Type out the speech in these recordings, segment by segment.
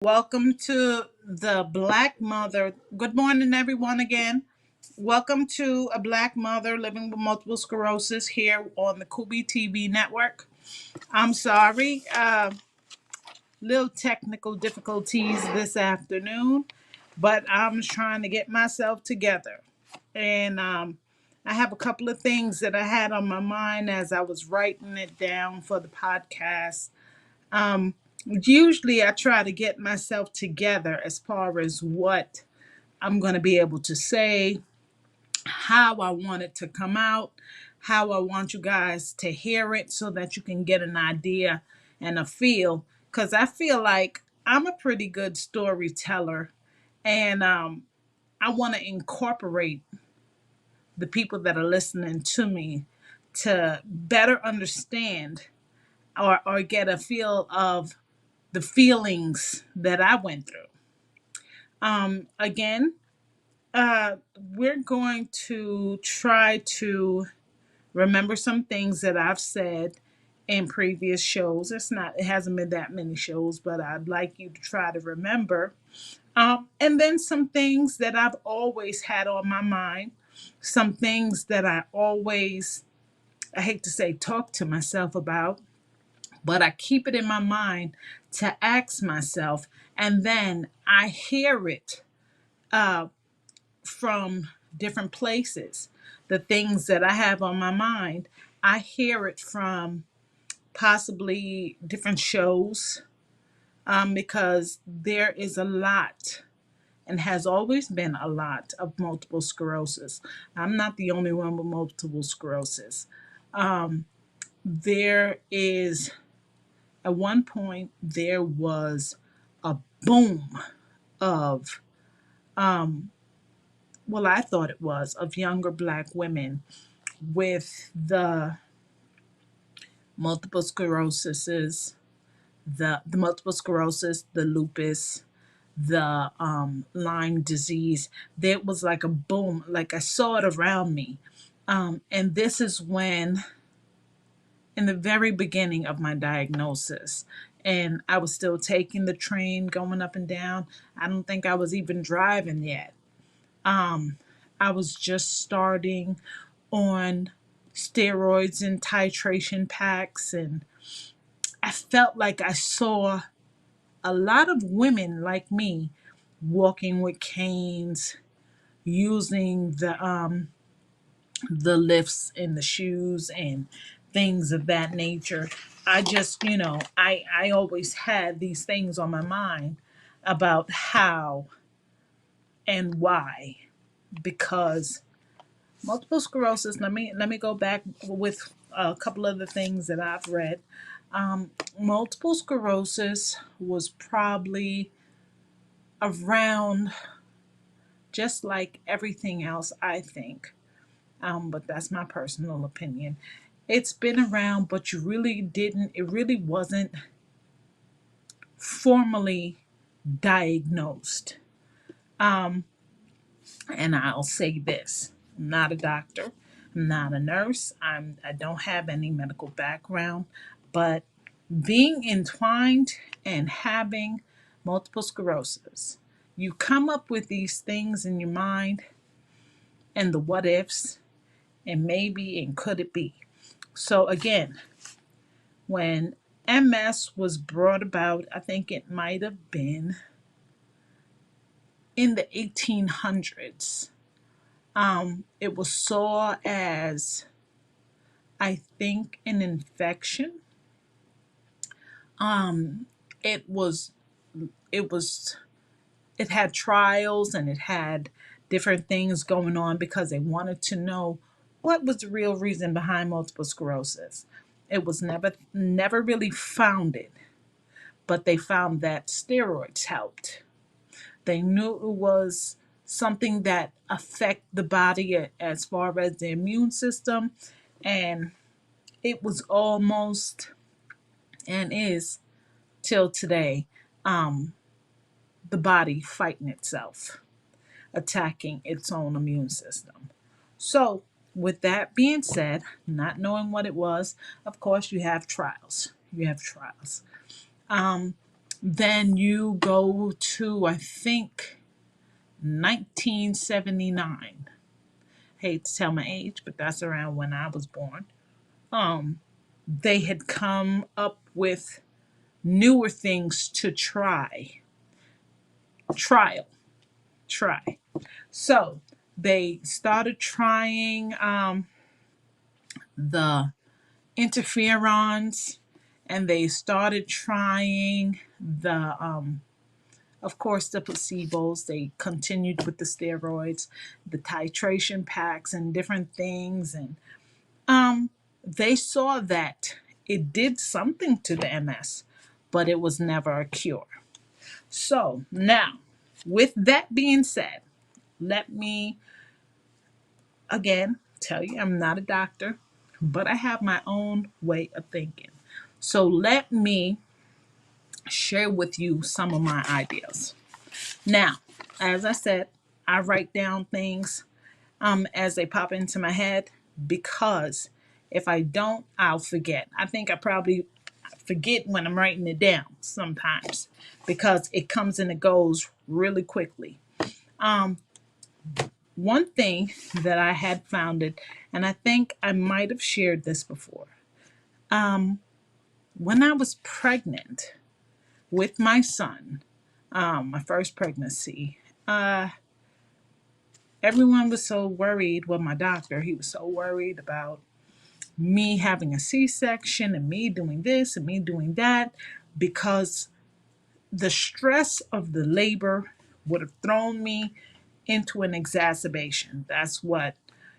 Welcome to the Black Mother. Good morning, everyone, again. Welcome to a Black Mother living with multiple sclerosis here on the Kubi TV network. I'm sorry, little technical difficulties this afternoon, but I'm trying to get myself together. And I have a couple of things that I had on my mind as I was writing it down for the podcast. Um, Usually, I try to get myself together as far as what I'm going to be able to say, how I want it to come out, how I want you guys to hear it so that you can get an idea and a feel. Because I feel like I'm a pretty good storyteller, and I want to incorporate the people that are listening to me to better understand or get a feel of the feelings that I went through. Again, uh, we're going to try to remember some things that I've said in previous shows. It hasn't been that many shows, but I'd like you to try to remember. And then some things that I've always had on my mind, some things that I hate to say, talk to myself about, but I keep it in my mind to ask myself, and then I hear it uh, from different places. The things that I have on my mind, I hear it from possibly different shows because there is a lot and has always been a lot of multiple sclerosis. I'm not the only one with multiple sclerosis. There is At one point, there was a boom of, well, I thought it was, of younger Black women with the multiple sclerosis, the multiple sclerosis, the lupus, the Lyme disease. There was like a boom, like I saw it around me. And this is when in the very beginning of my diagnosis. And I was still taking the train going up and down. I don't think I was even driving yet. I was just starting on steroids and titration packs. And I felt like I saw a lot of women like me walking with canes, using the lifts in the shoes and things of that nature. I just, I always had these things on my mind about how and why. Because multiple sclerosis, let me go back with a couple of the things that I've read. Multiple sclerosis was probably around just like everything else, I think. But that's my personal opinion. It's been around, but it really wasn't formally diagnosed. Um, and I'll say this: I'm not a doctor, I'm not a nurse, I don't have any medical background, but being entwined and having multiple sclerosis, you come up with these things in your mind and the what ifs and maybe and could it be. So again, when MS was brought about, I think it might have been in the 1800s. It was saw as, I think, an infection. Um, it was, it was, it had trials and it had different things going on because they wanted to know what was the real reason behind multiple sclerosis. It was never really founded, but they found that steroids helped. They knew it was something that affect the body as far as the immune system, and it was almost and is till today the body fighting itself, attacking its own immune system. So, with that being said, not knowing what it was, of course, you have trials. You have trials. Um, Then you go to, I think, 1979. Hate to tell my age, but that's around when I was born. Um, they had come up with newer things to trial, try. So they started trying the interferons, and they started trying the of course the placebos. They continued with the steroids, the titration packs and different things, and um they saw that it did something to the MS, but it was never a cure. So now, with that being said, let me again tell you, I'm not a doctor, but I have my own way of thinking. So let me share with you some of my ideas. Now, as I said, I write down things as they pop into my head, because if I don't, I'll forget. I think I probably forget when I'm writing it down sometimes, because it comes and it goes really quickly. Um, One thing that I had founded, and I think I might have shared this before, um, when I was pregnant with my son, my first pregnancy, uh, everyone was so worried. Well, my doctor, he was so worried about me having a C-section and me doing this and me doing that, because the stress of the labor would have thrown me into an exacerbation. That's what,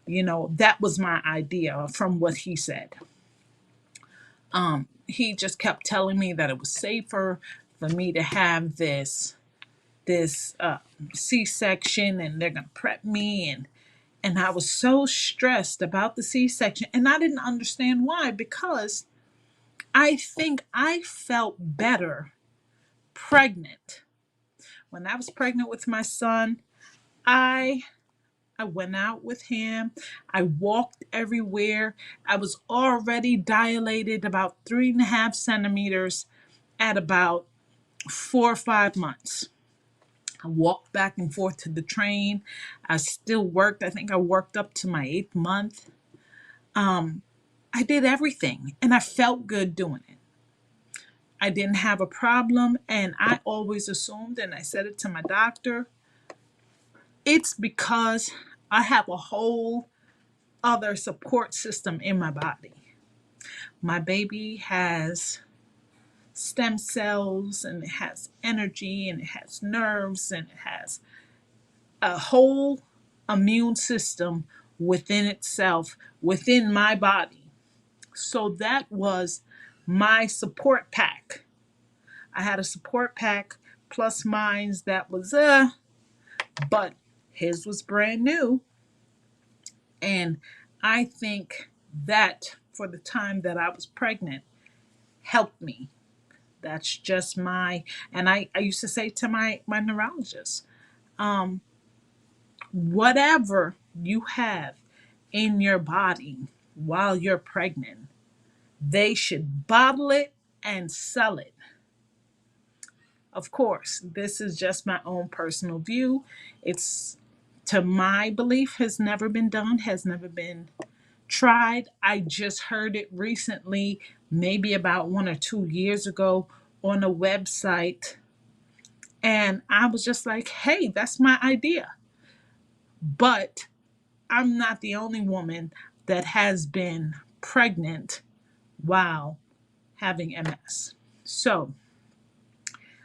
that was my idea from what he said. He just kept telling me that it was safer for me to have this C-section, and they're gonna prep me, and I was so stressed about the C-section, and I didn't understand why, because I think I felt better pregnant. When I was pregnant with my son, I I went out with him. I walked everywhere. I was already dilated about 3.5 centimeters at about 4 or 5 months. I walked back and forth to the train. I still worked. I think I worked up to my 8th month. Um, I did everything, and I felt good doing it. I didn't have a problem, and I always assumed, and I said it to my doctor, it's because I have a whole other support system in my body. My baby has stem cells, and it has energy, and it has nerves, and it has a whole immune system within itself, within my body. So that was my support pack. I had a support pack plus mine's that was but his was brand new. And I think that for the time that I was pregnant helped me. That's just and I used to say to my neurologist, um, whatever you have in your body while you're pregnant, they should bottle it and sell it. Of course, this is just my own personal view. It's, to my belief, has never been done, has never been tried. I just heard it recently, maybe about 1 or 2 years ago, on a website. And I was just like, hey, that's my idea. But I'm not the only woman that has been pregnant while having MS. So,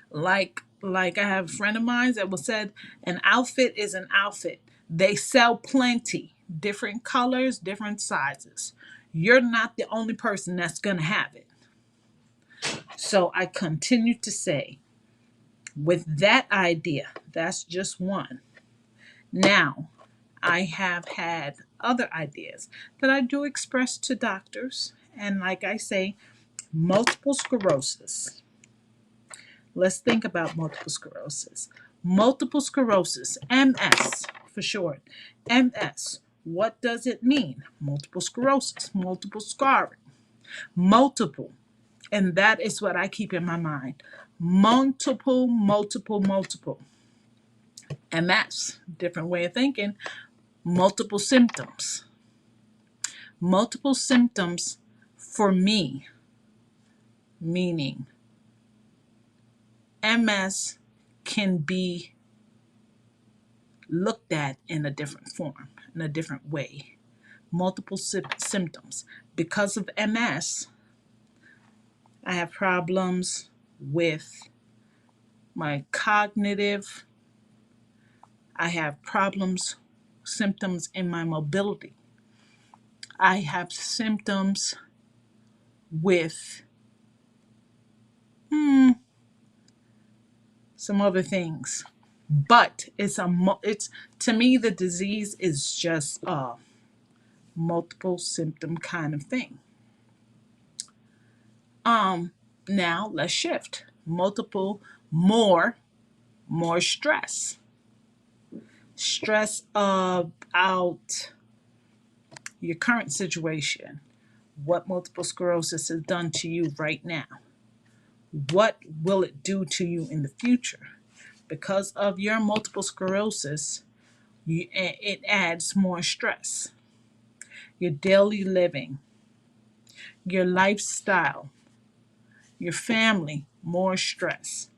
like I have a friend of mine that was said, an outfit is an outfit. They sell plenty, different colors, different sizes. You're not the only person that's going to have it. So I continue to say, with that idea, that's just one. Now, I have had other ideas that I do express to doctors. And like I say, multiple sclerosis. Let's think about multiple sclerosis. Multiple sclerosis, MS for short. MS. What does it mean? Multiple sclerosis, multiple scarring, multiple. And that is what I keep in my mind. multiple. MS, different way of thinking, multiple symptoms. Multiple symptoms for me, meaning MS can be looked at in a different form, in a different way. Multiple symptoms. Because of MS, I have problems with my cognitive, I have problems, symptoms in my mobility. I have symptoms with some other things. But it's to me the disease is just a multiple symptom kind of thing. Now let's shift. More stress. Stress about your current situation, what multiple sclerosis has done to you right now. What will it do to you in the future? Because of your multiple sclerosis, it adds more stress. Your daily living, your lifestyle, your family, more stress.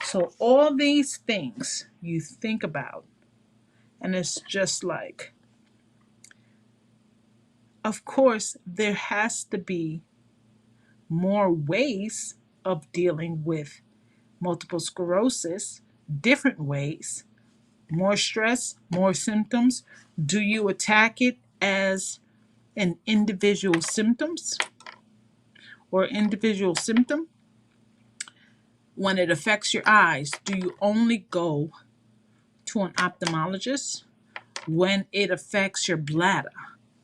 So all these things you think about, and it's just like, of course, there has to be more ways of dealing with multiple sclerosis, different ways, more stress, more symptoms. Do you attack it as an individual symptoms or individual symptom? When it affects your eyes, do you only go to an ophthalmologist? When it affects your bladder,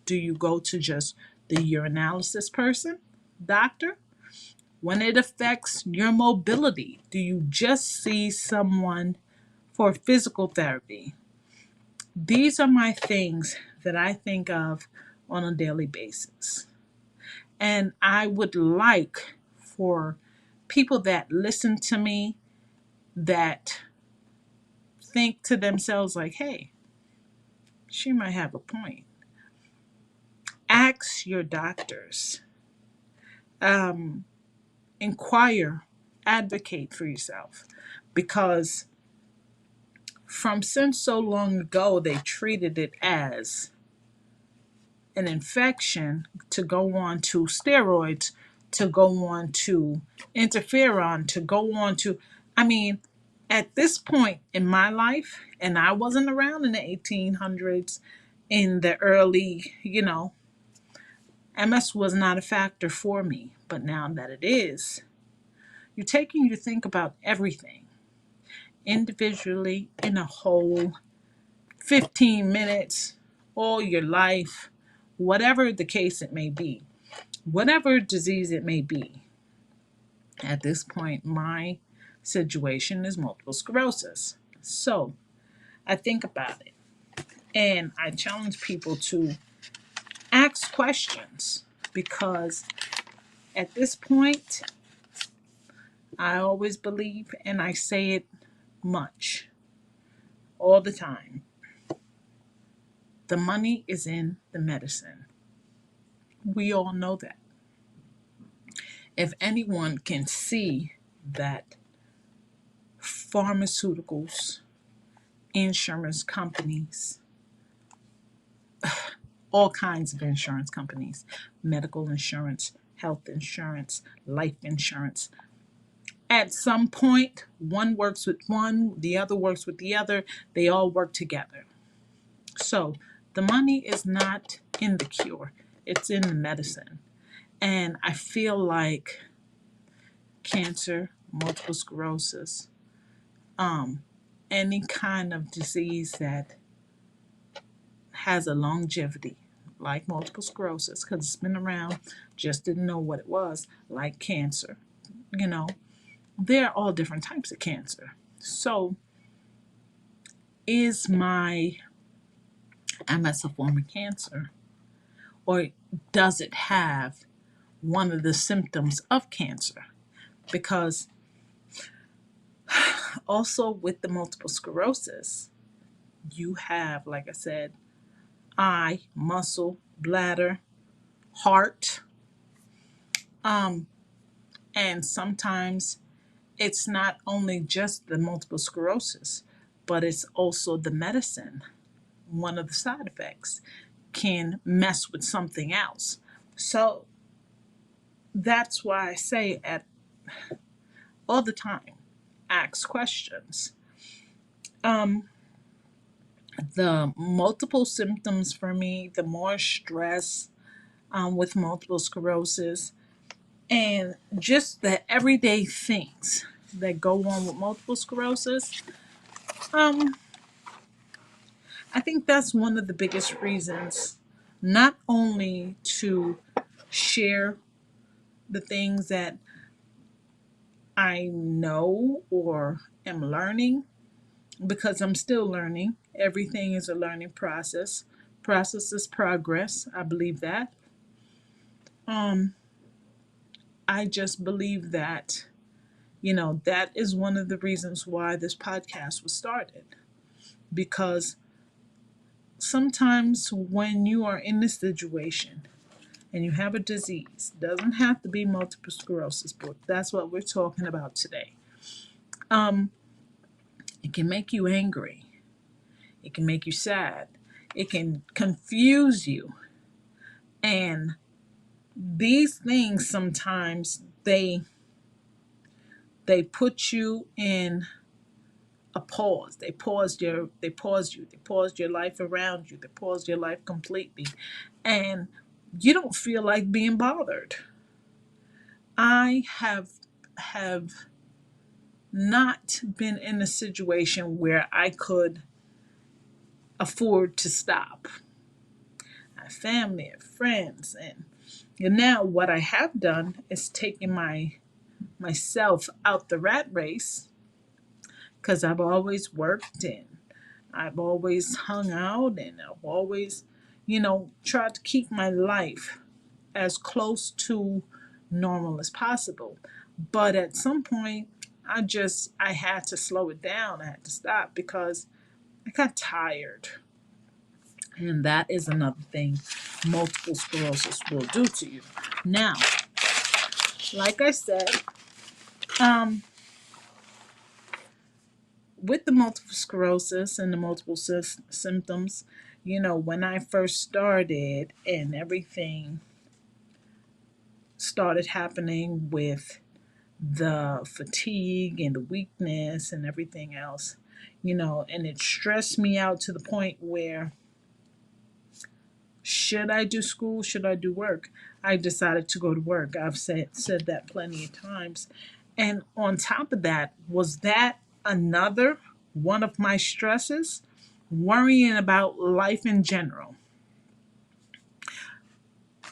do you go to just the urinalysis person, doctor? When it affects your mobility, do you just see someone for physical therapy? These are my things that I think of on a daily basis. And I would like for people that listen to me that think to themselves like, hey, she might have a point. Ask your doctors. Inquire, advocate for yourself, because from since so long ago they treated it as an infection, to go on to steroids, to go on to interferon, to go on to, I mean, at this point in my life, and I wasn't around in the 1800s, in the early, MS was not a factor for me. But now that it is, you think about everything individually, in a whole, 15 minutes, all your life, whatever the case it may be, whatever disease it may be. At this point, my situation is multiple sclerosis. So I think about it, and I challenge people to ask questions, because at this point, I always believe, and I say it much, all the time, the money is in the medicine. We all know that. If anyone can see that pharmaceuticals, insurance companies, all kinds of insurance companies, medical insurance, health insurance, life insurance, at some point, one works with one, the other works with the other, they all work together. So the money is not in the cure, it's in the medicine. And I feel like cancer, multiple sclerosis, any kind of disease that has a longevity, like multiple sclerosis, because it's been around, just didn't know what it was, like cancer, they're all different types of cancer. So is my MS a form of cancer? Or does it have one of the symptoms of cancer? Because Also, with the multiple sclerosis, you have, like I said, eye, muscle, bladder, heart, um, and sometimes it's not only just the multiple sclerosis, but it's also the medicine. One of the side effects can mess with something else. So that's why I say at all the time, ask questions. Um, the multiple symptoms for me, the more stress with multiple sclerosis, and just the everyday things that go on with multiple sclerosis. Um, I think that's one of the biggest reasons, not only to share the things that I know or am learning, because I'm still learning. Everything is a learning process. Process is progress. I believe that. Um, I just believe that, that is one of the reasons why this podcast was started. Because sometimes when you are in this situation and you have a disease, doesn't have to be multiple sclerosis, but that's what we're talking about today. Um, it can make you angry. It can make you sad. It can confuse you. And these things sometimes they put you in a pause. They paused your life around you. They paused your life completely. And you don't feel like being bothered. I have not been in a situation where I could afford to stop. I have family and friends, and now what I have done is taken myself out the rat race, because I've always worked and I've always hung out and I've always, tried to keep my life as close to normal as possible. But at some point, I had to slow it down. I had to stop because I got tired. And that is another thing multiple sclerosis will do to you. Now, like I said, um, with the multiple sclerosis and the multiple symptoms, when I first started and everything started happening with the fatigue and the weakness and everything else, and it stressed me out to the point where, should I do school? Should I do work? I decided to go to work. I've said that plenty of times. And on top of that, was that another one of my stresses? Worrying about life in general.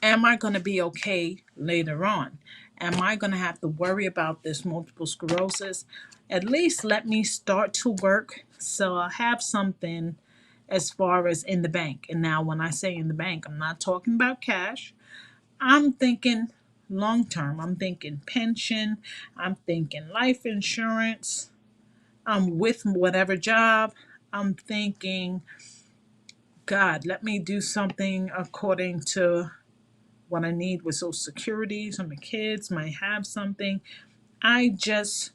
Am I going to be okay later on? Am I going to have to worry about this multiple sclerosis? At least let me start to work so I'll have something as far as in the bank. And now, when I say in the bank, I'm not talking about cash. I'm thinking long term. I'm thinking pension. I'm thinking life insurance. I'm with whatever job. I'm thinking, God, let me do something according to what I need with Social Security, so my kids might have something. I just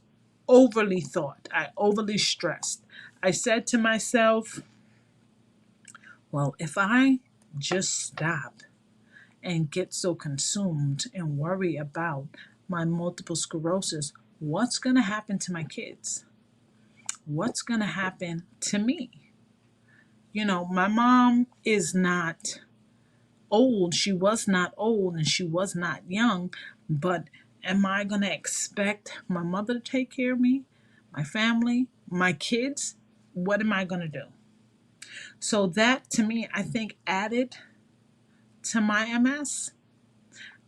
overly thought. I overly stressed. I said to myself, well, if I just stop and get so consumed and worry about my multiple sclerosis, what's going to happen to my kids? What's going to happen to me? My mom is not old. She was not old and she was not young, but am I going to expect my mother to take care of me, my family, my kids? What am I going to do? So that, to me, I think added to my MS.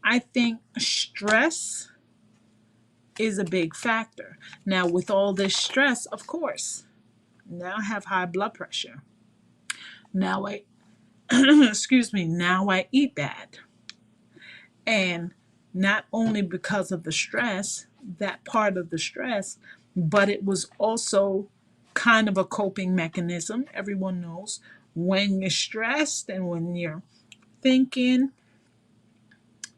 I think stress is a big factor. Now, with all this stress, of course, now I have high blood pressure. Now excuse me, now I eat bad. And not only because of the stress, that part of the stress, but it was also kind of a coping mechanism. Everyone knows when you're stressed and when you're thinking,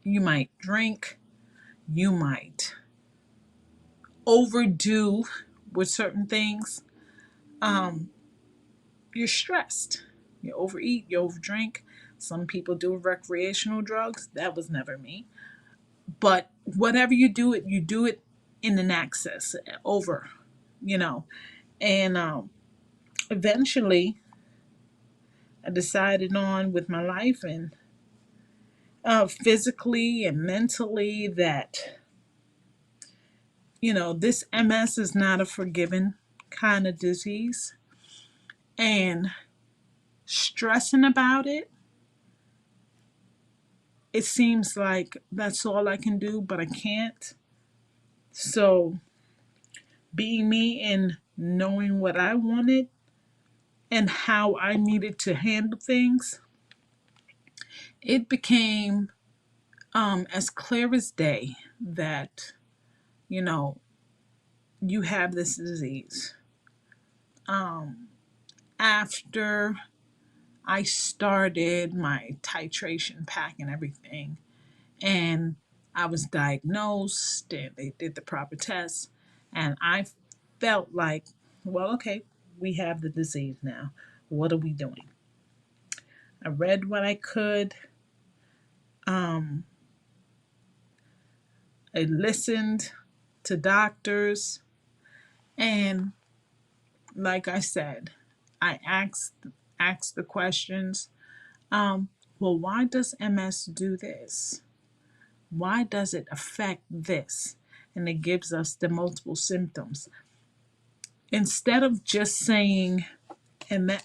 you might drink, you might overdo with certain things. Um, you're stressed. You overeat, you overdrink. Some people do recreational drugs. That was never me. But whatever you do it in an excess, over, you know. And eventually, I decided on with my life and physically and mentally that, this MS is not a forgiven kind of disease. And stressing about it, it seems like that's all I can do, but I can't. So, being me and knowing what I wanted and how I needed to handle things, it became as clear as day that, you know, you have this disease. After I started my titration pack and everything, and I was diagnosed, and they did the proper tests, and I felt like, well, okay, we have the disease now. What are we doing? I read what I could. Um, I listened to doctors, and like I said, I asked the questions. Well, why does MS do this? Why does it affect this? And it gives us the multiple symptoms. Instead of just saying, and that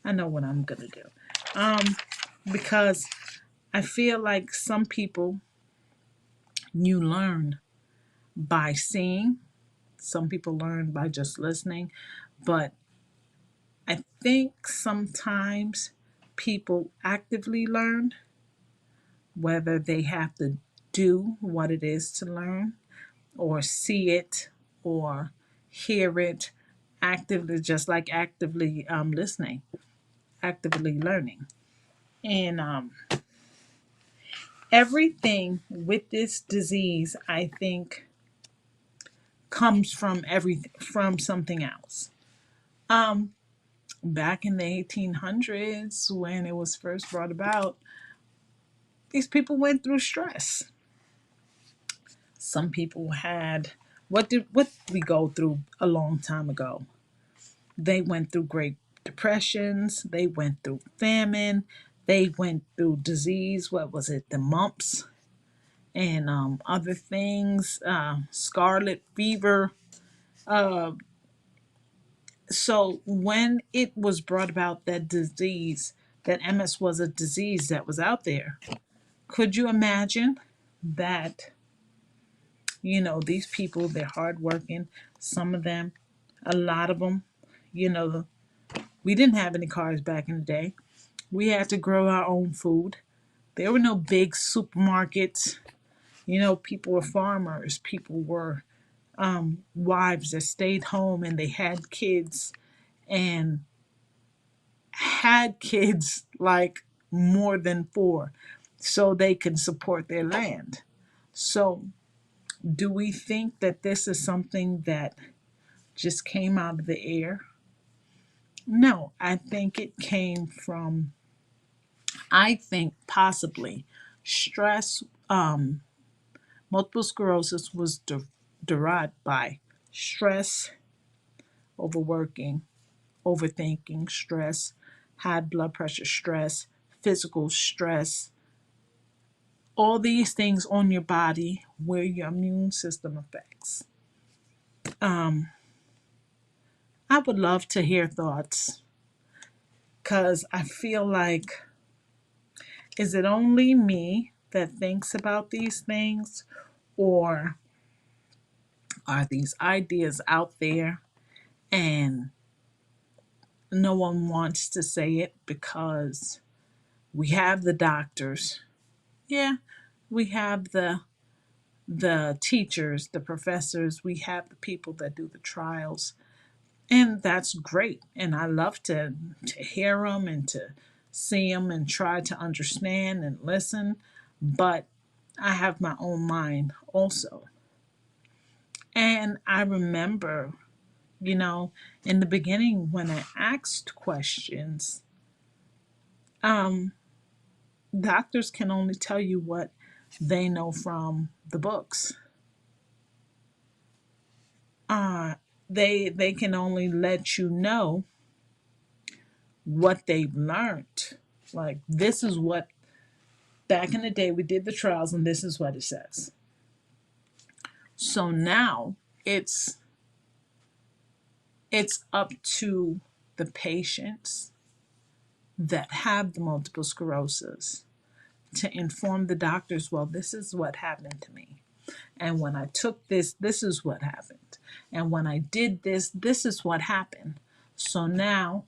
I know what I'm gonna do. Um, because I feel like some people you learn by seeing, some people learn by just listening, but I think sometimes people actively learn, whether they have to do what it is to learn, or see it, or hear it actively, just like actively listening, actively learning. And everything with this disease, I think, comes from from something else. Um, Back in the 1800s, when it was first brought about, these people went through stress. Some people had what did we go through a long time ago? They went through great depressions, they went through famine, they went through disease, what was it, the mumps, and other things, scarlet fever. Uh, so when it was brought about that disease, that MS was a disease that was out there, could you imagine that, these people, they're hardworking, some of them, a lot of them, you know, we didn't have any cars back in the day. We had to grow our own food. There were no big supermarkets. People were farmers. People were wives that stayed home and they had kids and had kids like more than four so they can support their land. So, do we think that this is something that just came out of the air? No, I think possibly stress. Multiple sclerosis was derived by stress, overworking, overthinking, stress, high blood pressure, stress, physical stress, all these things on your body where your immune system affects. Um, I would love to hear thoughts because I feel like, is it only me that thinks about these things, or are these ideas out there and no one wants to say it because we have the doctors? Yeah, we have the teachers, the professors, we have the people that do the trials, and that's great. And I love to hear them and to see them and try to understand and listen. But I have my own mind also. And I remember, you know, in the beginning when I asked questions, um, doctors can only tell you what they know from the books. Uh, they can only let you know what they've learned. Like, this is what, back in the day we did the trials and this is what it says. So now it's it's up to the patients that have the multiple sclerosis to inform the doctors, well, this is what happened to me. And when I took this, this is what happened. And when I did this, this is what happened. So now,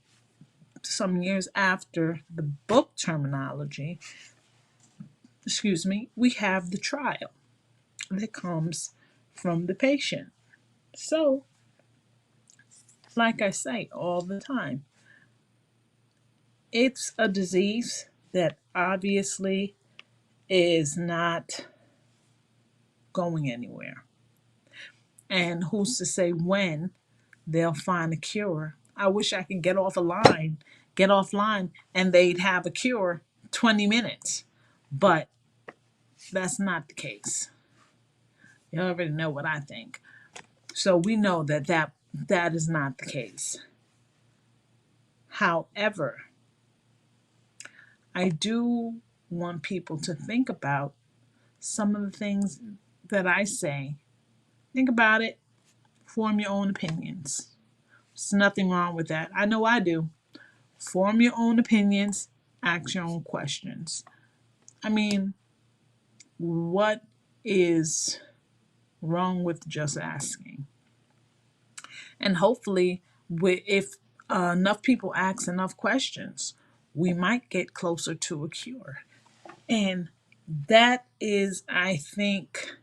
some years after the book terminology, we have the trial that comes from the patient. So, like I say all the time, it's a disease that obviously is not going anywhere. And who's to say when they'll find a cure? I wish I could get offline, and they'd have a cure 20 minutes. But that's not the case. You already know what I think. So we know that is not the case. However, I do want people to think about some of the things that I say. Think about it, form your own opinions. There's nothing wrong with that. I know I do. Form your own opinions, ask your own questions. I mean, what is wrong with just asking? And hopefully, if enough people ask enough questions, we might get closer to a cure. And that is, I think,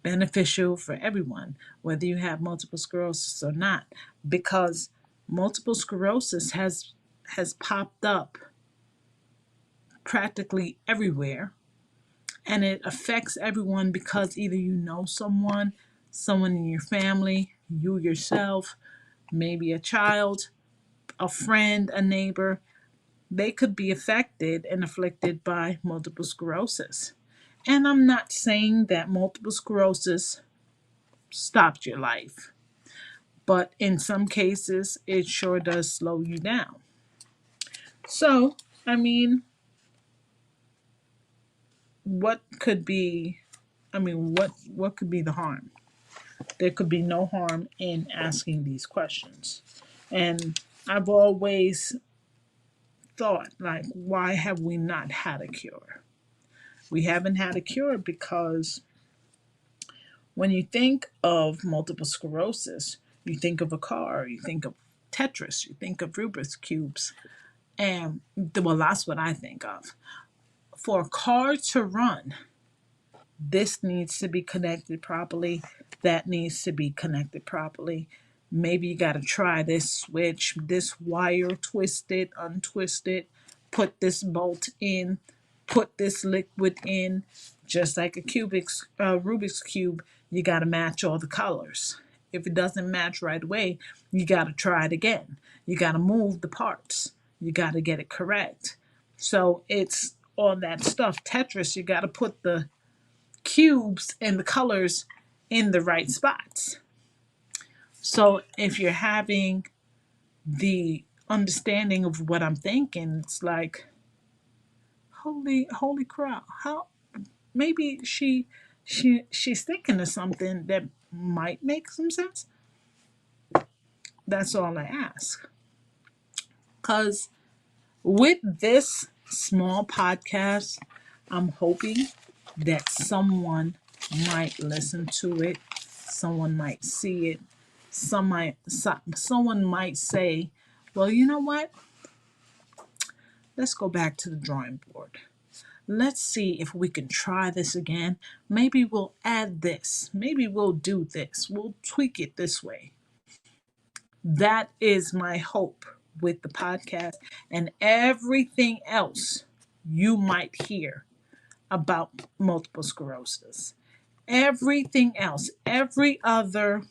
beneficial for everyone, whether you have multiple sclerosis or not, because multiple sclerosis has popped up practically everywhere, and it affects everyone because either you know someone in your family, you yourself, maybe a child, a friend, a neighbor, they could be affected and afflicted by multiple sclerosis. And I'm not saying that multiple sclerosis stopped your life, but in some cases, it sure does slow you down. So, I mean, what could be, what could be the harm? There could be no harm in asking these questions. And I've always thought, like, why have we not had a cure? We haven't had a cure because when you think of multiple sclerosis, you think of a car, you think of Tetris, you think of Rubik's Cubes, and well, that's what I think of. For a car to run, this needs to be connected properly, that needs to be connected properly. Maybe you got to try this switch, this wire, twist it, untwist it, put this bolt in, put this liquid in. Just like a Rubik's Cube, you got to match all the colors. If it doesn't match right away, you got to try it again. You got to move the parts. You got to get it correct. So it's all that stuff. Tetris, you got to put the cubes and the colors in the right spots. So if you're having the understanding of what I'm thinking, it's like, holy crap! How maybe she's thinking of something that might make some sense. That's all I ask. Cause with this small podcast, I'm hoping that someone might listen to it, someone might see it, someone might say, well, you know what? Let's go back to the drawing board. Let's see if we can try this again. Maybe we'll add this. Maybe we'll do this. We'll tweak it this way. That is my hope with the podcast and everything else you might hear about multiple sclerosis. Everything else, every other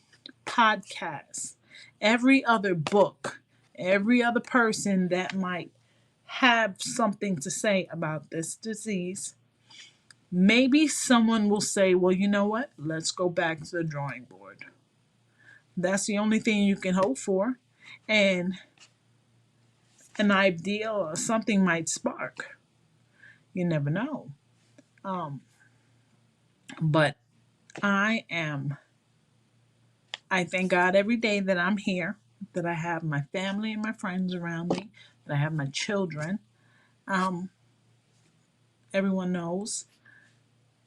podcast, every other book, every other person that might have something to say about this disease, maybe someone will say, well, you know what? Let's go back to the drawing board. That's the only thing you can hope for. And an ideal or something might spark. You never know. Um, but I am, I thank God every day that I'm here, that I have my family and my friends around me, that I have my children. Um, Everyone knows,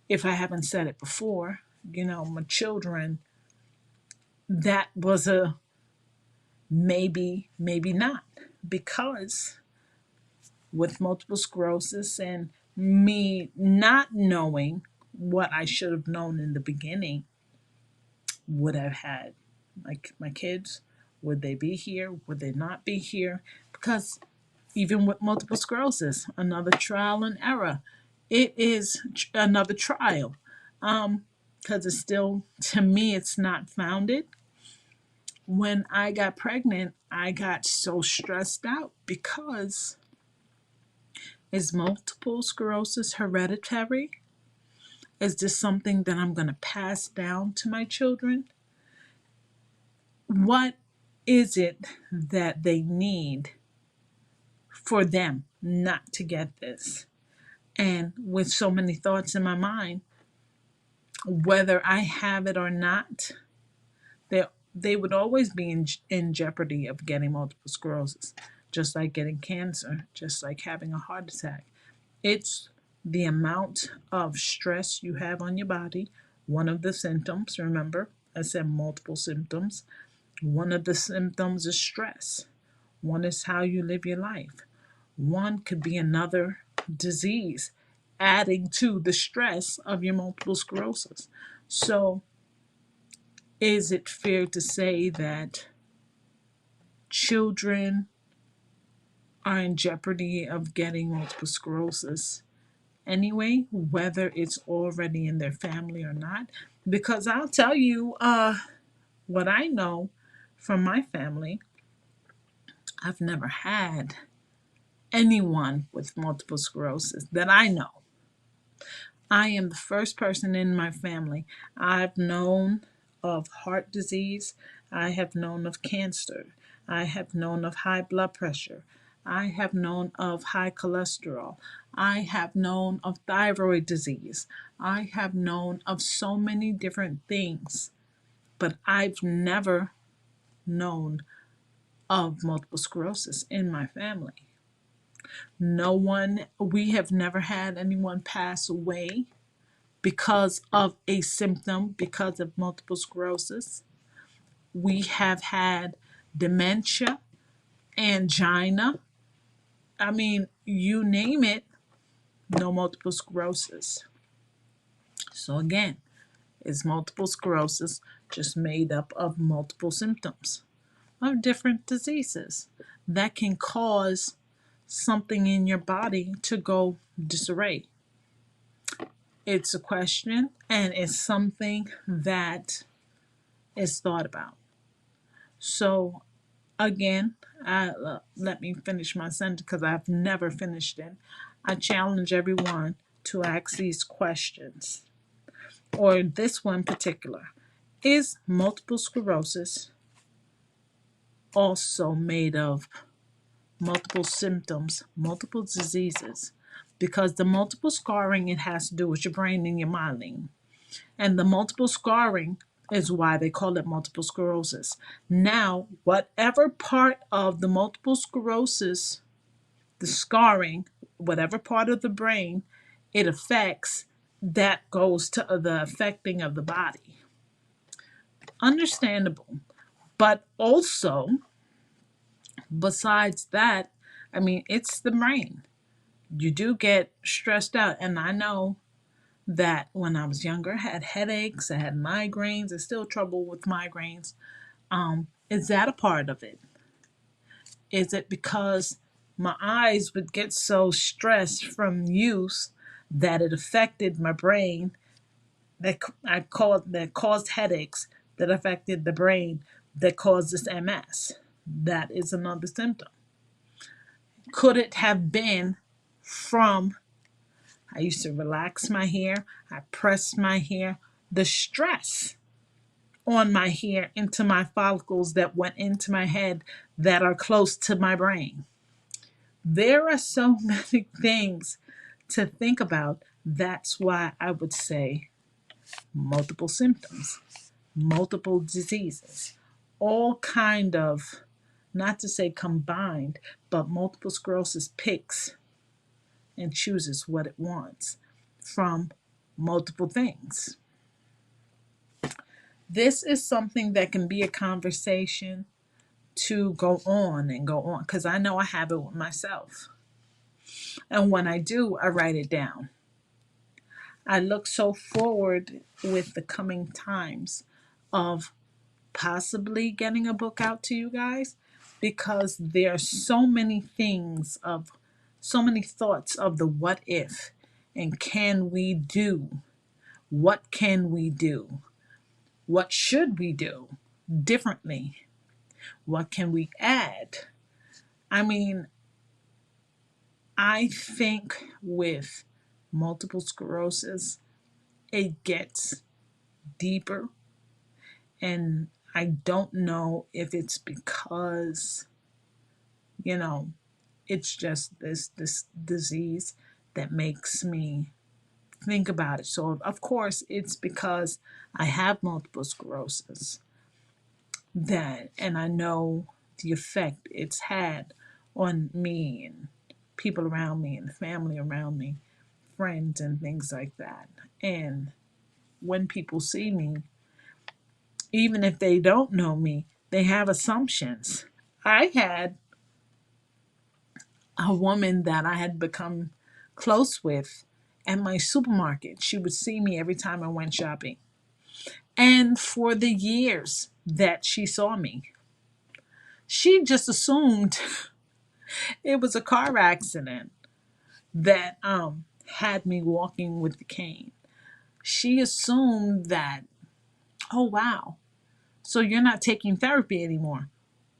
if I haven't said it before, my children, that was a maybe, maybe not. Because with multiple sclerosis and me not knowing what I should have known in the beginning, would have had like my kids, would they be here? Would they not be here? Because even with multiple sclerosis, another trial and error. It is another trial. Because it's still, to me, it's not founded. When I got pregnant, I got so stressed out because, is multiple sclerosis hereditary? Is this something that I'm going to pass down to my children? What is it that they need for them not to get this? And with so many thoughts in my mind, whether I have it or not, they would always be in jeopardy of getting multiple sclerosis, just like getting cancer, just like having a heart attack. It's the amount of stress you have on your body. One of the symptoms, remember, I said multiple symptoms. One of the symptoms is stress. One is how you live your life. One could be another disease adding to the stress of your multiple sclerosis. So, is it fair to say that children are in jeopardy of getting multiple sclerosis anyway, whether it's already in their family or not? Because I'll tell you what I know from my family. I've never had anyone with multiple sclerosis that I know. I am the first person in my family. I've known of heart disease. I have known of cancer. I have known of high blood pressure. I have known of high cholesterol. I have known of thyroid disease. I have known of so many different things, but I've never known of multiple sclerosis in my family. No one, we have never had anyone pass away because of a symptom, because of multiple sclerosis. We have had dementia, angina. I mean, you name it, no multiple sclerosis. So again, is multiple sclerosis just made up of multiple symptoms of different diseases that can cause something in your body to go disarray? It's a question, and it's something that is thought about. So again, let me finish my sentence because I've never finished it. I challenge everyone to ask these questions, or this one particular. Is multiple sclerosis also made of multiple symptoms, multiple diseases? Because the multiple scarring, it has to do with your brain and your myelin. And the multiple scarring is why they call it multiple sclerosis. Now, whatever part of the multiple sclerosis, the scarring, whatever part of the brain it affects, that goes to the affecting of the body. Understandable. But also, besides that, I mean, it's the brain. You do get stressed out. And I know that when I was younger, I had headaches, I had migraines, I still trouble with migraines. Is that a part of it? Is it because my eyes would get so stressed from use that it affected my brain that caused headaches that affected the brain that caused this MS? That is another symptom. Could it have been from I used to relax my hair, I pressed my hair, the stress on my hair into my follicles that went into my head that are close to my brain? There are so many things to think about. That's why I would say multiple symptoms, multiple diseases, all kind of, not to say combined, but multiple sclerosis picks and chooses what it wants from multiple things. This is something that can be a conversation to go on and go on, because I know I have it with myself. And when I do, I write it down. I look so forward with the coming times of possibly getting a book out to you guys, because there are so many things of so many thoughts of the what if and can we do? What can we do? What should we do differently? What can we add? I mean, I think with multiple sclerosis, it gets deeper. And I don't know if it's because, you know, it's just this disease that makes me think about it. So of course it's because I have multiple sclerosis that, and I know the effect it's had on me and people around me and the family around me, friends and things like that. And when people see me, even if they don't know me, they have assumptions. I had a woman that I had become close with at my supermarket. She would see me every time I went shopping. And for the years that she saw me, she just assumed it was a car accident that had me walking with the cane. She assumed that, oh wow, so you're not taking therapy anymore.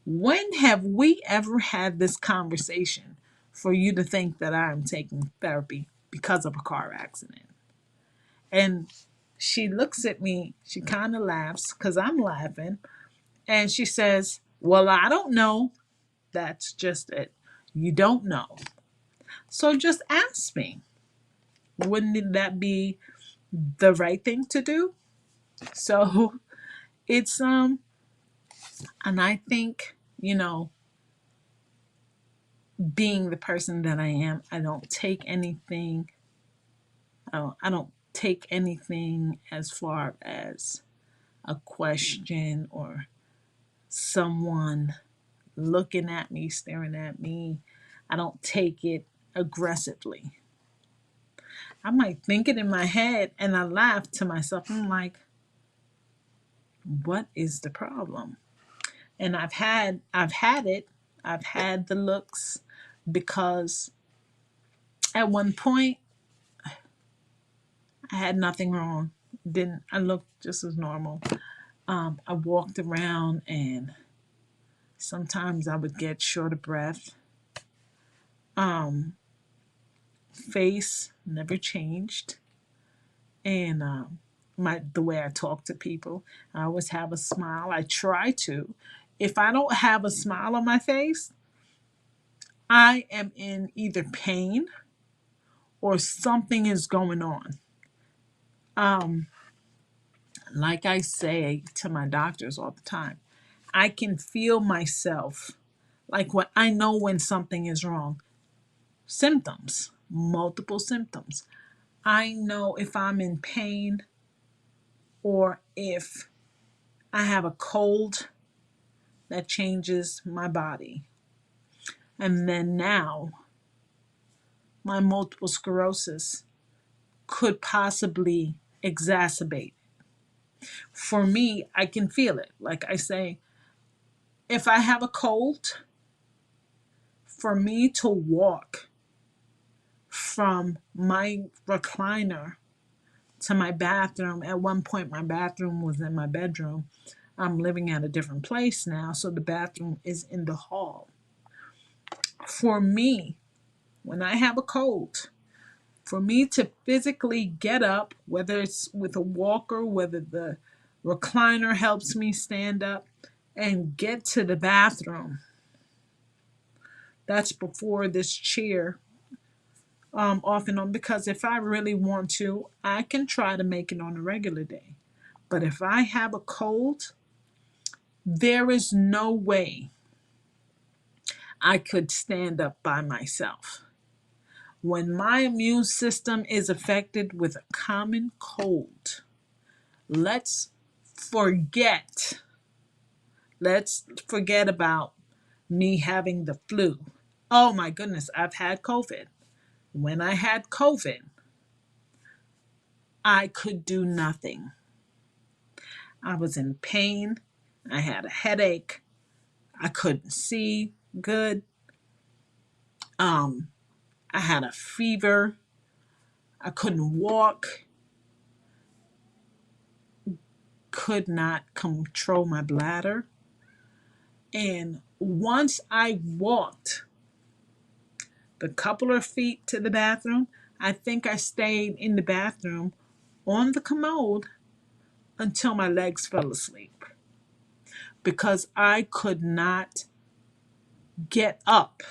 When have we ever had this conversation for you to think that I'm taking therapy because of a car accident? And she looks at me, she kind of laughs because I'm laughing, and she says, well, I don't know. That's just it. You don't know. So just ask me. Wouldn't that be the right thing to do? So it's and I think, being the person that I am, I don't take anything I don't take anything as far as a question or someone looking at me, staring at me. I don't take it aggressively. I might think it in my head and I laugh to myself. I'm like, what is the problem? And I've had it. I've had the looks because at one point I had nothing wrong. Didn't I looked just as normal. I walked around and sometimes I would get short of breath. Um, Face never changed, and the way I talk to people, I always have a smile. I try to. If I don't have a smile on my face, I am in either pain or something is going on. Um, like I say to my doctors all the time, I can feel myself. Like what I know when something is wrong. Symptoms, multiple symptoms. I know if I'm in pain or if I have a cold that changes my body. And then now my multiple sclerosis could possibly exacerbate. For me, I can feel it. Like I say, if I have a cold, for me to walk from my recliner to my bathroom, at one point my bathroom was in my bedroom. I'm living at a different place now, so the bathroom is in the hall. For me, when I have a cold, for me to physically get up, whether it's with a walker, whether the recliner helps me stand up and get to the bathroom, that's before this chair off and on, because if I really want to, I can try to make it on a regular day. But if I have a cold, there is no way I could stand up by myself. When my immune system is affected with a common cold, let's forget, let's forget about me having the flu. Oh my goodness, I've had COVID. When I had COVID, I could do nothing. I was in pain. I had a headache. I couldn't see good. Um, I had a fever. I couldn't walk. Could not control my bladder. And once I walked the couple of feet to the bathroom, I think I stayed in the bathroom on the commode until my legs fell asleep because I could not get up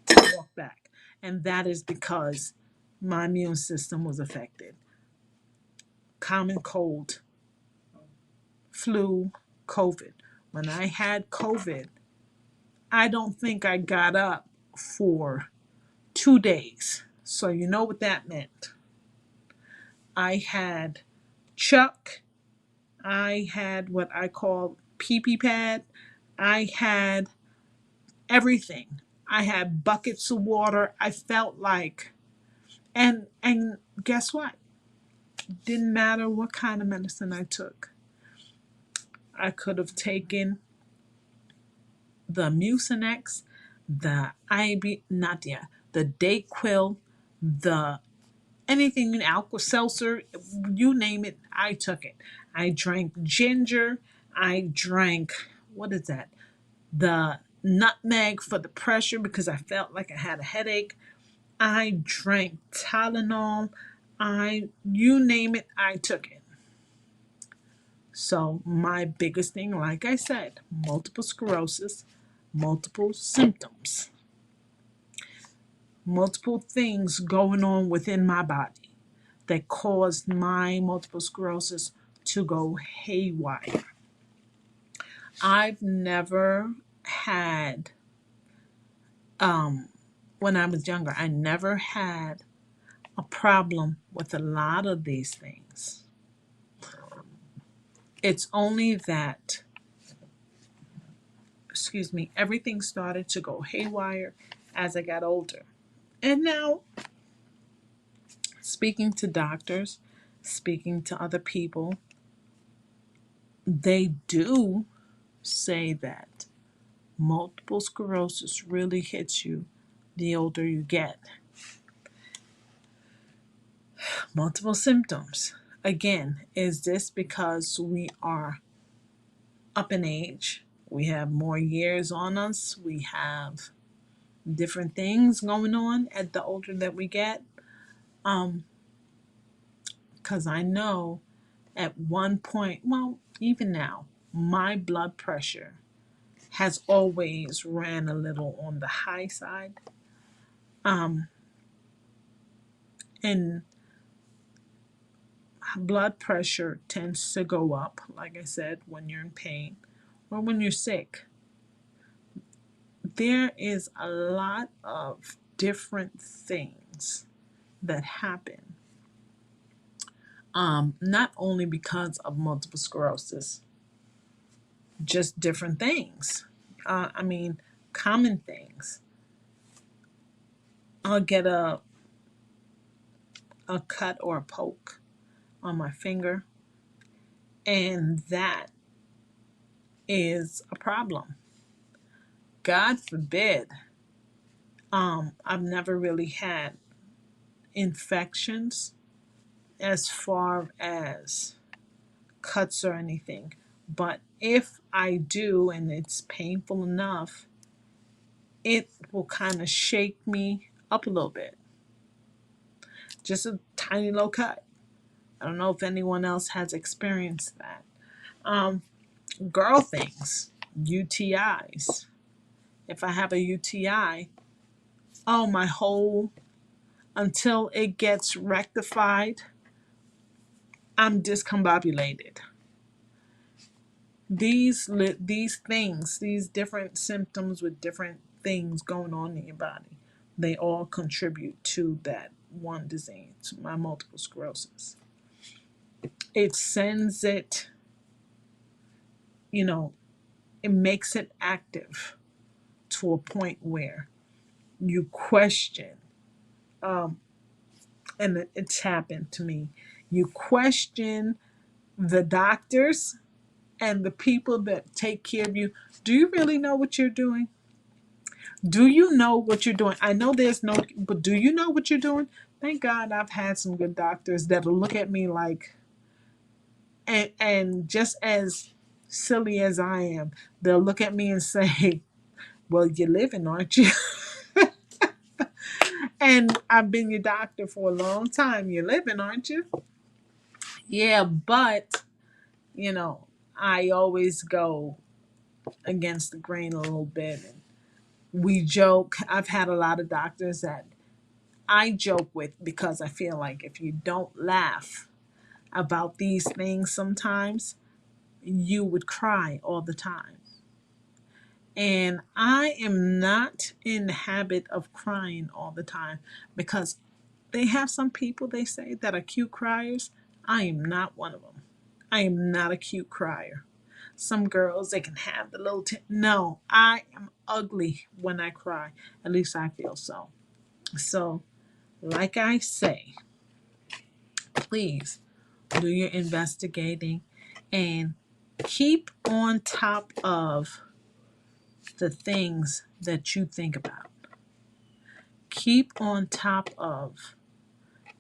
to walk back. And that is because my immune system was affected. Common cold, flu, COVID. When I had COVID, I don't think I got up for 2 days. So you know what that meant. I had Chuck. I had what I call pee-pee pad. I had everything. I had buckets of water. I felt like, and guess what? Didn't matter what kind of medicine I took. I could have taken the Mucinex, the IB, not the Dayquil, the anything, Alka Seltzer, you name it, I took it. I drank ginger. I drank, what is that? The nutmeg for the pressure because I felt like I had a headache. I drank Tylenol. You name it, I took it. So my biggest thing, like I said, multiple sclerosis, multiple symptoms, multiple things going on within my body that caused my multiple sclerosis to go haywire. I've never had, when I was younger, I never had a problem with a lot of these things. It's only that, everything started to go haywire as I got older. And now, speaking to doctors, speaking to other people, they do say that multiple sclerosis really hits you the older you get. Multiple symptoms. Again, is this because we are up in age? We have more years on us. We have different things going on at the older that we get. Because I know at one point, well, even now, my blood pressure has always ran a little on the high side. And blood pressure tends to go up, like I said, when you're in pain or when you're sick. There is a lot of different things that happen, not only because of multiple sclerosis, just different things. Common things. I'll get a a cut or a poke on my finger, and that is a problem. God forbid. I've never really had infections as far as cuts or anything. But if I do and it's painful enough, it will kind of shake me up a little bit. Just a tiny little cut. I don't know if anyone else has experienced that. Um, Girl things, UTIs. If I have a UTI, oh, my whole, until it gets rectified, I'm discombobulated. These things, these different symptoms with different things going on in your body, they all contribute to that one disease, my multiple sclerosis. It sends it, you know, it makes it active to a point where you question, um, and it's happened to me. You question the doctors and the people that take care of you. Do you really know what you're doing? Do you know what you're doing? I know there's no, but do you know what you're doing? Thank God I've had some good doctors that'll look at me like, and just as silly as I am, they'll look at me and say, well, you're living, aren't you? And I've been your doctor for a long time. You're living, aren't you? Yeah, but, you know, I always go against the grain a little bit. And we joke. I've had a lot of doctors that I joke with because I feel like if you don't laugh about these things sometimes, you would cry all the time. And I am not in the habit of crying all the time because they have some people, they say, that are cute criers. I am not one of them. I am not a cute crier. Some girls, they can have the little no, I am ugly when I cry. At least I feel so. So, like I say, please do your investigating and keep on top of the things that you think about. Keep on top of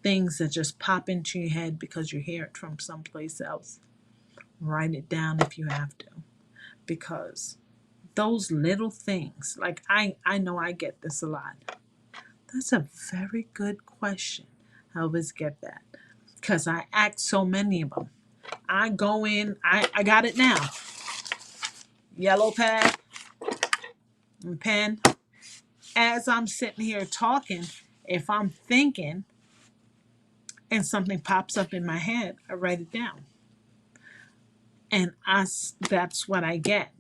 things that just pop into your head because you hear it from someplace else. Write it down if you have to. Because those little things, like I know I get this a lot. That's a very good question. I always get that because I ask so many of them. I go in, I got it now. Yellow pad and pen. As I'm sitting here talking, if I'm thinking and something pops up in my head, I write it down. And that's what I get.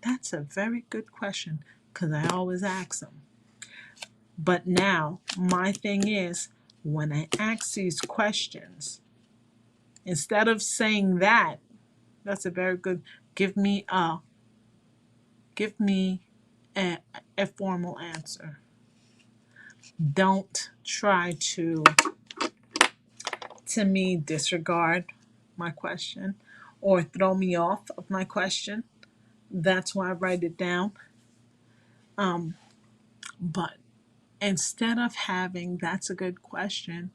That's a very good question because I always ask them. But now, my thing is, when I ask these questions, instead of saying that, that's a very good, give me a, a formal answer. Don't try to me, disregard my question or throw me off of my question. That's why I write it down. Um, but instead of having, that's a good question,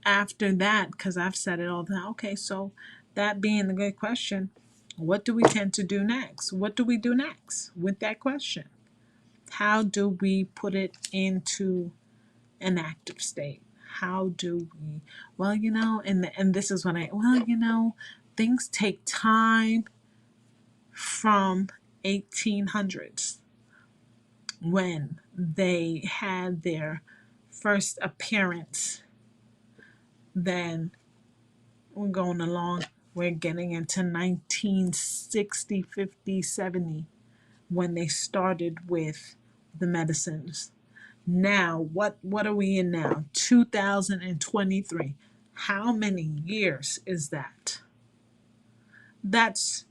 after that, because I've said it all the time, okay, so that being a good question, what do we tend to do next? What do we do next with that question? How do we put it into an active state? How do we, well, and this is when things take time from 1800s when they had their first appearance. Then we're going along, we're getting into 1960, 50, 70 when they started with the medicines. Now, what are we in now? 2023. How many years is that? That's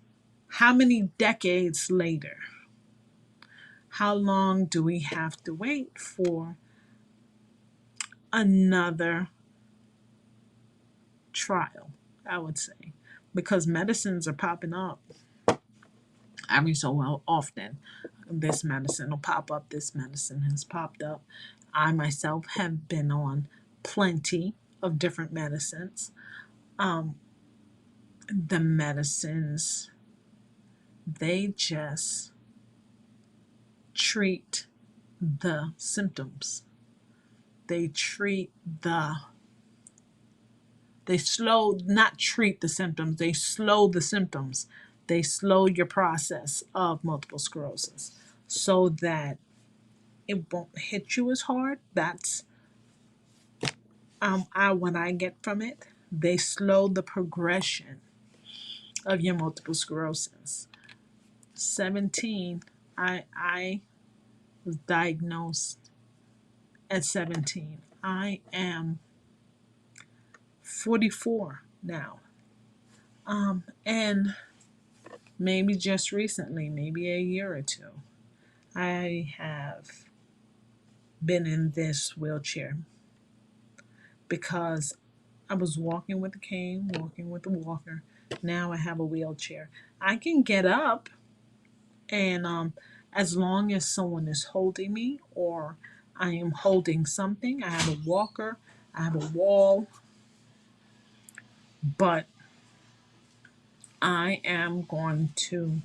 how many decades later? How long do we have to wait for another trial, I would say, because medicines are popping up every so well often. This medicine will pop up, this medicine has popped up. I myself have been on plenty of different medicines. Um, the medicines, they just treat the symptoms. They treat the they slow not treat the symptoms, they slow the symptoms. They slow your process of multiple sclerosis so that it won't hit you as hard. That's what I get from it. They slow the progression of your multiple sclerosis. 17, I was diagnosed at 17. I am 44 now. And maybe just recently, maybe a year or two, I have been in this wheelchair because I was walking with a cane, walking with a walker. Now I have a wheelchair. I can get up, and as long as someone is holding me or I am holding something, I have a walker, I have a wall, but I am going to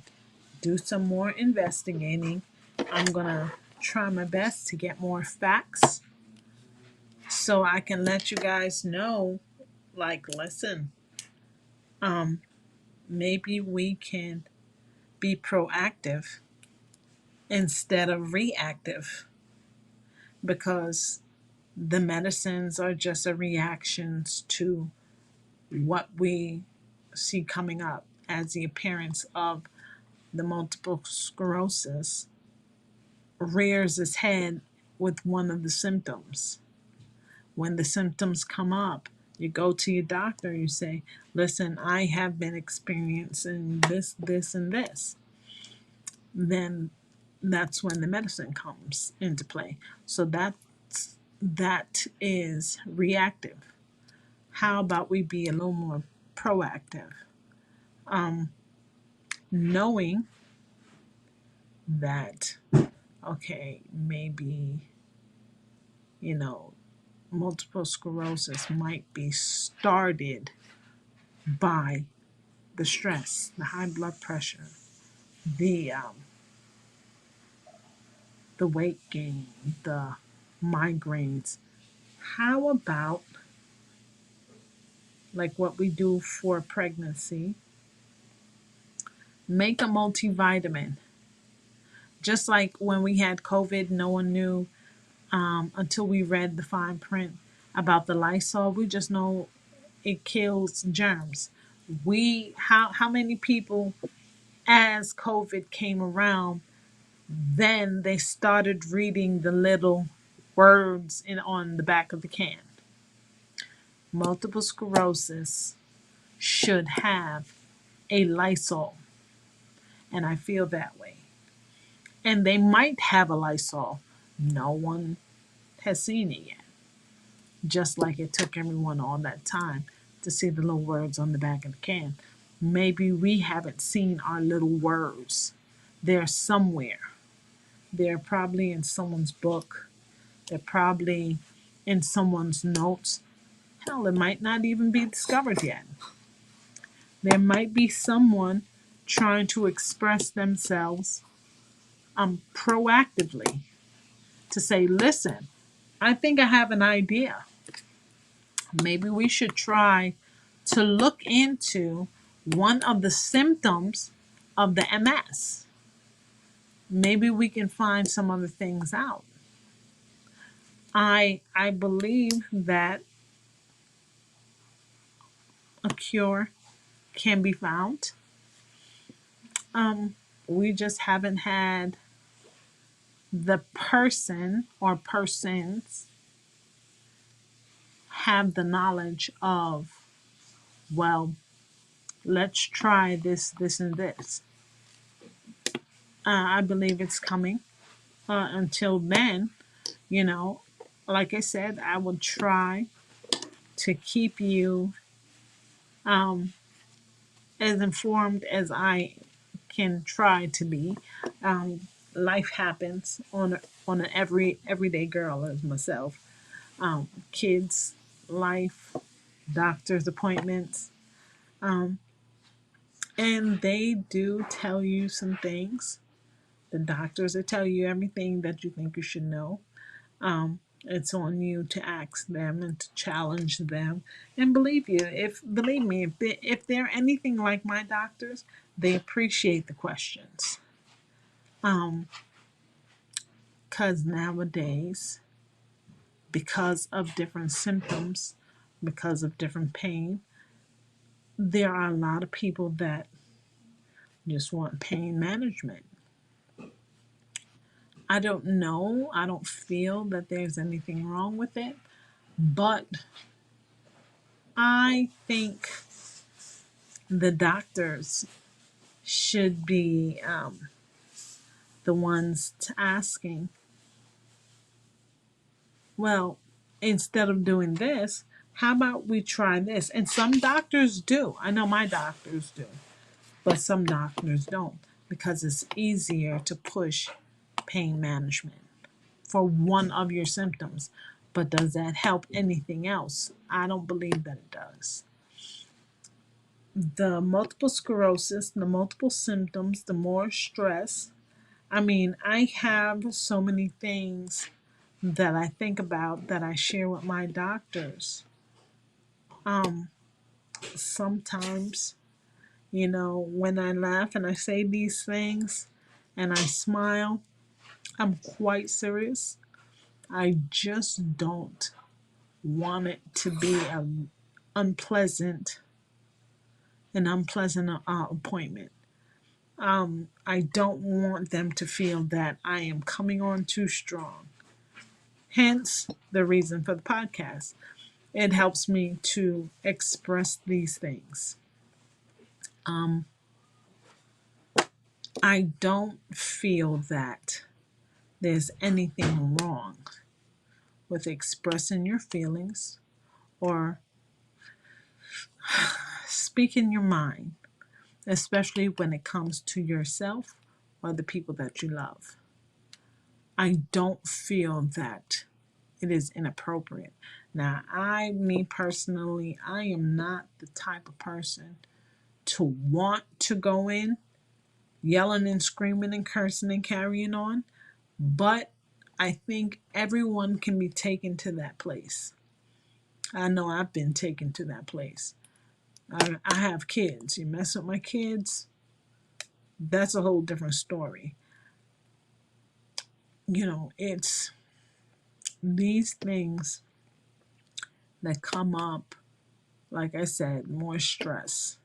do some more investigating. I'm going to try my best to get more facts so I can let you guys know, like, listen, maybe we can be proactive instead of reactive, because the medicines are just a reactions to what we see coming up as the appearance of the multiple sclerosis rears its head with one of the symptoms. When the symptoms come up, you go to your doctor, you say, listen, I have been experiencing this, this, and this. Then that's when the medicine comes into play. So that is reactive. How about we be a little more proactive? Knowing that, okay, maybe, you know, multiple sclerosis might be started by the stress, the high blood pressure, the um, the weight gain, the migraines. How about like what we do for pregnancy? Make a multivitamin. Just like when we had COVID, no one knew until we read the fine print about the Lysol. We just know it kills germs. How many people, as COVID came around, then they started reading the little words on the back of the can. Multiple sclerosis should have a Lysol, and I feel that way. And they might have a Lysol. No one has seen it yet. Just like it took everyone all that time to see the little words on the back of the can. Maybe we haven't seen our little words. They're somewhere. They're probably in someone's book. They're probably in someone's notes. Hell, it might not even be discovered yet. There might be someone trying to express themselves proactively to say, listen, I think I have an idea. Maybe we should try to look into one of the symptoms of the MS. Maybe we can find some other things out. I believe that a cure can be found. We just haven't had the person or persons have the knowledge of, well, let's try this, this, and this. I believe it's coming. Until then, you know, like I said, I will try to keep you um, as informed as I can try to be. Um, Life happens on an everyday girl as myself. Kids, life, doctor's appointments, um, and they do tell you some things. The doctors will tell you everything that you think you should know. It's on you to ask them and to challenge them. And believe me, if they're anything like my doctors, they appreciate the questions. Um, because nowadays, because of different symptoms, because of different pain, there are a lot of people that just want pain management. I don't know. I don't feel that there's anything wrong with it, but I think the doctors should be the ones asking, well, instead of doing this, how about we try this? And some doctors do. I know my doctors do, but some doctors don't because it's easier to push pain management for one of your symptoms. But does that help anything else? I don't believe that it does. The multiple sclerosis, the multiple symptoms, the more stress. I mean, I have so many things that I think about that I share with my doctors. Um, Sometimes, when I laugh and I say these things and I smile, I'm quite serious. I just don't want it to be unpleasant, an unpleasant appointment. I don't want them to feel that I am coming on too strong. Hence the reason for the podcast. It helps me to express these things. Um, I don't feel that there's anything wrong with expressing your feelings or speaking your mind, especially when it comes to yourself or the people that you love. I don't feel that it is inappropriate. Now, me personally, I am not the type of person to want to go in yelling and screaming and cursing and carrying on, but I think everyone can be taken to that place. I know I've been taken to that place. I have kids. You mess with my kids, that's a whole different story. It's these things that come up, like I said, more stress,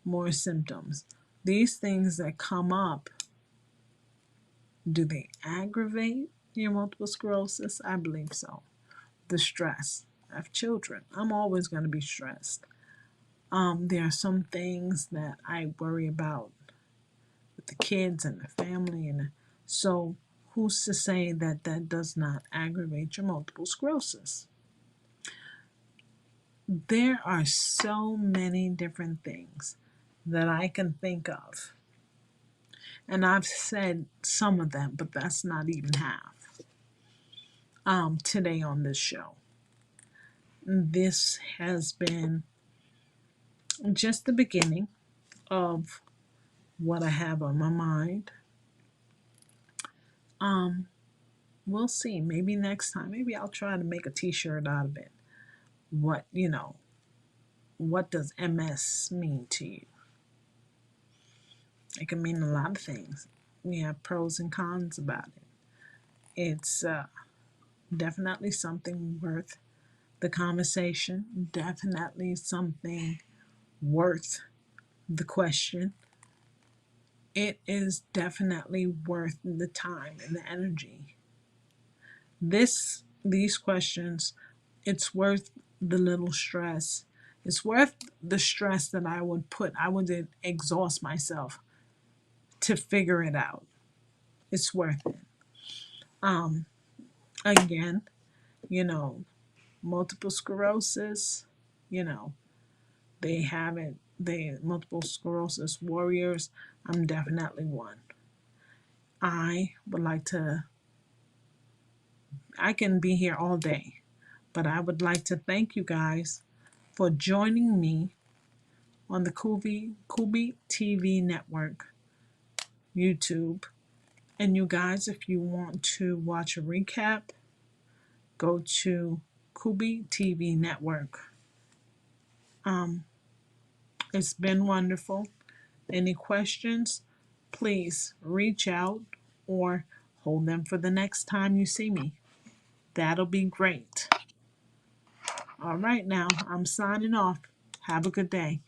more symptoms. These things that come up, do they aggravate your multiple sclerosis? I believe so. The stress. I have children. I'm always going to be stressed. There are some things that I worry about with the kids and the family, and so who's to say that that does not aggravate your multiple sclerosis? There are so many different things that I can think of, and I've said some of them, but that's not even half. Today on this show, this has been just the beginning of what I have on my mind. Um, we'll see. Maybe next time, maybe I'll try to make a T-shirt out of it. What does MS mean to you? It can mean a lot of things. We have pros and cons about it. It's definitely something worth the conversation. Definitely something worth the question. It is definitely worth the time and the energy. These questions, it's worth the little stress. It's worth the stress that I would exhaust myself to figure it out. It's worth it. Um, Again, you know, multiple sclerosis, you know, They have it. They multiple sclerosis warriors. I'm definitely one. I would like to. I can be here all day, but I would like to thank you guys for joining me on the Kubi TV network, YouTube. And you guys, if you want to watch a recap, go to Kubi TV network. It's been wonderful. Any questions, please reach out or hold them for the next time you see me. That'll be great. All right, now I'm signing off. Have a good day.